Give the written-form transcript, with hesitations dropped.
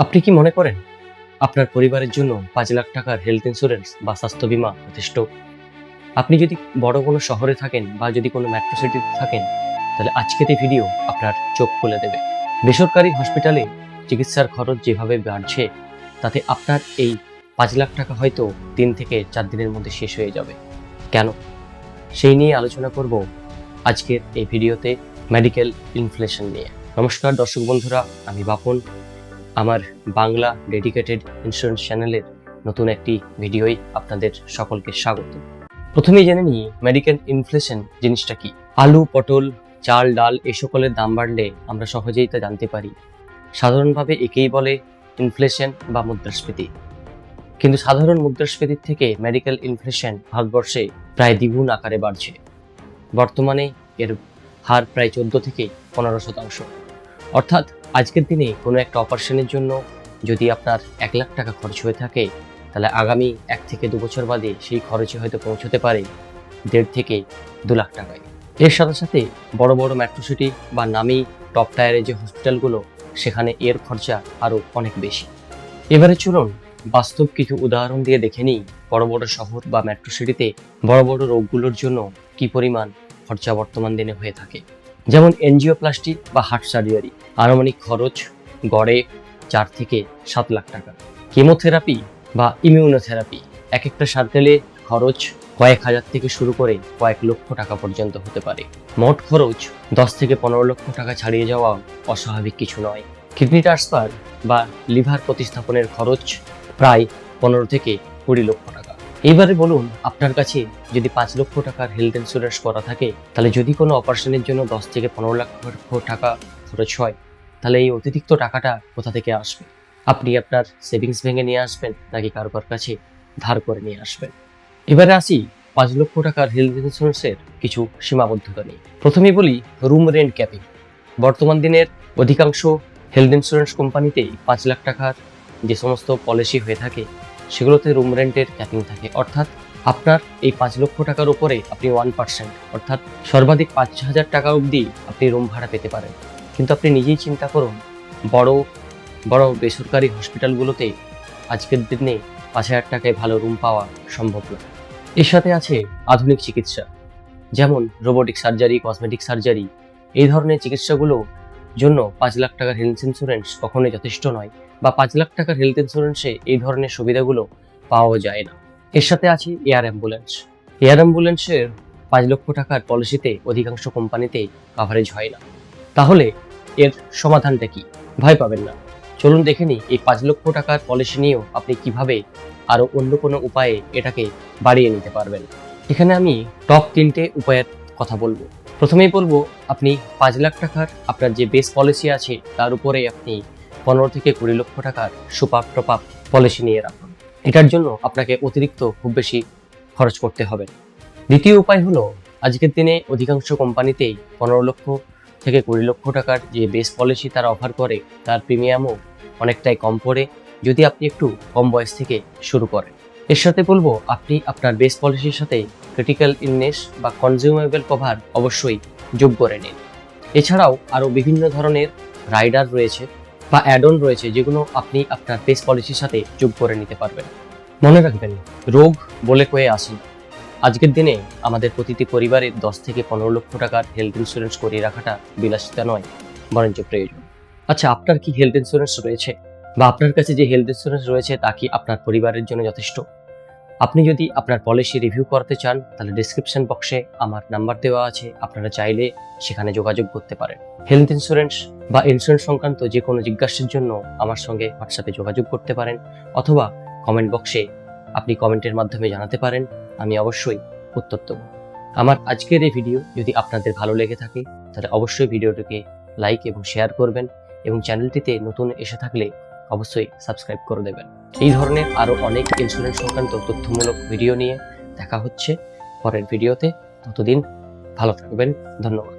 আপনি কি মনে করেন আপনার পরিবারের জন্য 5 লাখ টাকার হেলথ ইন্স্যুরেন্স বা স্বাস্থ্য বীমা যথেষ্ট? আপনি যদি বড় কোনো শহরে থাকেন বা যদি কোনো মেট্রো সিটিতে থাকেন, তাহলে আজকের এই ভিডিও আপনার চোখ খুলে দেবে। বেসরকারি হসপিটালে চিকিৎসার খরচ যেভাবে বাড়ছে, তাতে আপনার এই 5 লাখ টাকা হয়তো 3 থেকে 4 দিনের মধ্যে শেষ হয়ে যাবে। কেন? সেই নিয়ে আলোচনা করব আজকের এই ভিডিওতে, মেডিকেল ইনফ্লেশন নিয়ে। নমস্কার দর্শক বন্ধুরা, আমি বাপন। আমার বাংলা ডেডিকেটেড ইন্স্যুরেন্স চ্যানেলের নতুন একটি ভিডিওই আপনাদের সকলকে স্বাগত। প্রথমেই জেনে নিই মেডিকেল ইনফ্লেশন জিনিসটা কি। আলু, পটল, চাল, ডাল এই সকলের দাম বাড়লে আমরা সহজেই তা জানতে পারি। সাধারণভাবে একেই বলে ইনফ্লেশন বা মুদ্রাস্ফীতি। কিন্তু সাধারণ মুদ্রাস্ফীতির থেকে মেডিকেল ইনফ্লেশন ভারতবর্ষে প্রায় দ্বিগুণ আকারে বাড়ছে। বর্তমানে এর হার প্রায় 14 থেকে 15%। অর্থাৎ আজকের দিনে কোনো একটা অপারেশনের জন্য যদি আপনার 1 লাখ টাকা খরচ হয়ে থাকে, তাহলে আগামী 1 থেকে 2 বছর বাদে সেই খরচে হয়তো পৌঁছতে পারে 1.5 থেকে 2 লাখ টাকায়। এর সাথে সাথে বড় বড় মেট্রো সিটি বা নামি টপ টায়ারের যে হসপিটালগুলো, সেখানে এর খরচা আরও অনেক বেশি। এবারে চলুন বাস্তব কিছু উদাহরণ দিয়ে দেখে নিই বড় বড় শহর বা মেট্রো সিটিতে বড় বড় রোগগুলোর জন্য কি পরিমাণ খরচা বর্তমান দিনে হয়ে থাকে। যেমন এনজিওপ্লাস্টি বা হার্ট সার্জারি, আনুমানিক খরচ গড়ে 4 থেকে 7 লাখ টাকা। কেমোথেরাপি বা ইমিউনোথেরাপি, এক একটা সার্কেলে খরচ কয়েক হাজার থেকে শুরু করে কয়েক লক্ষ টাকা পর্যন্ত হতে পারে। মোট খরচ 10 থেকে 15 লক্ষ টাকা ছাড়িয়ে যাওয়া অস্বাভাবিক কিছু নয়। কিডনি ট্রান্সফার বা লিভার প্রতিস্থাপনের খরচ প্রায় 15 থেকে 20 লক্ষ টাকা। এইবারে বলুন, আপনার কাছে যদি 5 লক্ষ টাকার হেলথ ইন্স্যুরেন্স করা থাকে, তাহলে যদি কোনো অপারেশনের জন্য 10 থেকে 15 লক্ষ টাকা খরচ হয়, তাহলে এই অতিরিক্ত টাকাটা কোথা থেকে আসবে? আপনি আপনার সেভিংস ভেঙে নিয়ে আসবেন নাকি কারোর কাছে ধার করে নিয়ে আসবেন? এবারে আসি 5 লক্ষ টাকার হেলথ ইন্স্যুরেন্সের কিছু সীমাবদ্ধতা নিয়ে। প্রথমেই বলি রুম রেন্ট ক্যাপিং। বর্তমান দিনের অধিকাংশ হেলথ ইন্স্যুরেন্স কোম্পানিতে 5 লাখ টাকার যে সমস্ত পলিসি হয়ে থাকে, সেগুলোতে রুম রেন্টের ক্যাপিং থাকে। অর্থাৎ আপনার এই 5 লক্ষ টাকার উপরে আপনি 1%, অর্থাৎ সর্বাধিক 5,000 টাকা অবধি আপনি রুম ভাড়া পেতে পারেন। কিন্তু আপনি নিজেই চিন্তা করুন, বড় বড় বেসরকারি হসপিটালগুলোতে আজকের দিনে 5,000 টাকায় ভালো রুম পাওয়া সম্ভব নয়। এর সাথে আছে আধুনিক চিকিৎসা, যেমন রোবোটিক সার্জারি, কসমেটিক সার্জারি। এই ধরনের চিকিৎসাগুলো জন্য 5 লাখ টাকার হেলথ ইন্স্যুরেন্স কখনোই যথেষ্ট নয়, বা 5 লাখ টাকার হেলথ ইন্স্যুরেন্সে এই ধরনের সুবিধাগুলো পাওয়া যায় না। এর সাথে আছে এয়ার অ্যাম্বুলেন্স। এয়ার অ্যাম্বুলেন্সের 5 লক্ষ টাকার পলিসিতে অধিকাংশ কোম্পানিতে কাভারেজ হয় না। তাহলে এর সমাধানটা কি? ভয় পাবেন না, চলুন দেখে নিই এই 5 লক্ষ টাকার পলিসি নিয়েও আপনি কিভাবে আরো অন্য কোনো উপায়ে এটাকে বাড়িয়ে নিতে পারবেন। এখানে আমি টপ 3টে উপায়ের কথা বলবো। প্রথমেই বলবো, আপনি 5 লাখ টাকার আপনার যে বেস পলিসি আছে, তার উপরে আপনি 15 থেকে 20 লক্ষ টাকার সুপার টপ আপ পলিসি নিয়ে রাখুন। এটার জন্য আপনাকে অতিরিক্ত খুব বেশি খরচ করতে হবে। দ্বিতীয় উপায় হলো, আজকের দিনে অধিকাংশ কোম্পানিতেই 15 লক্ষ থেকে 20 লক্ষ টাকার যে বেস পলিসি তারা অফার করে, তার প্রিমিয়ামও অনেকটাই কম পড়ে যদি আপনি একটু কম বয়স থেকে শুরু করেন। এর সাথে বলবো, আপনি আপনার বেস পলিসির সাথে ক্রিটিক্যাল ইলনেস বা কনজিউমেবল কভার অবশ্যই যোগ করে নিন। এছাড়াও আরও বিভিন্ন ধরনের রাইডার রয়েছে বা অ্যাড অন রয়েছে, যেগুলো আপনি আপনার বেস পলিসির সাথে যোগ করে নিতে পারবেন। মনে রাখবেন, রোগ বলে কয়ে আসে না। আজকের দিনে আমাদের প্রতিটি পরিবারের 10 থেকে 15 লক্ষ টাকার হেলথ ইন্স্যুরেন্স করিয়ে রাখাটা বিলাসিতা নয়, বরঞ্চ প্রয়োজন। আচ্ছা, আপনার কি হেলথ ইন্স্যুরেন্স রয়েছে? বা আপনার কাছে যে হেলথ ইন্স্যুরেন্স রয়েছে তা কি আপনার পরিবারের জন্য যথেষ্ট? আপনি যদি আপনার পলিসি রিভিউ করতে চান, তাহলে ডেসক্রিপশন বক্সে আমার নাম্বার দেওয়া আছে, আপনারা চাইলে সেখানে যোগাযোগ করতে পারেন। হেলথ ইন্স্যুরেন্স বা ইন্স্যুরেন্স সংক্রান্ত যে কোনো জিজ্ঞাসার জন্য আমার সঙ্গে হোয়াটসঅ্যাপে যোগাযোগ করতে পারেন, অথবা কমেন্ট বক্সে আপনি কমেন্টের মাধ্যমে জানাতে পারেন। আমি অবশ্যই উত্তর দেব। আমার আজকের এই ভিডিও যদি আপনাদের ভালো লেগে থাকে, তাহলে অবশ্যই ভিডিওটিকে লাইক এবং শেয়ার করবেন, এবং চ্যানেলটিতে নতুন এসে থাকলে অবশ্যই সাবস্ক্রাইব করে দেবেন। এই ধরনের আরো অনেক ইন্স্যুরেন্স সংক্রান্ত তথ্যমূলক ভিডিও নিয়ে দেখা হচ্ছে পরের ভিডিওতে। ততদিন ভালো থাকবেন। ধন্যবাদ।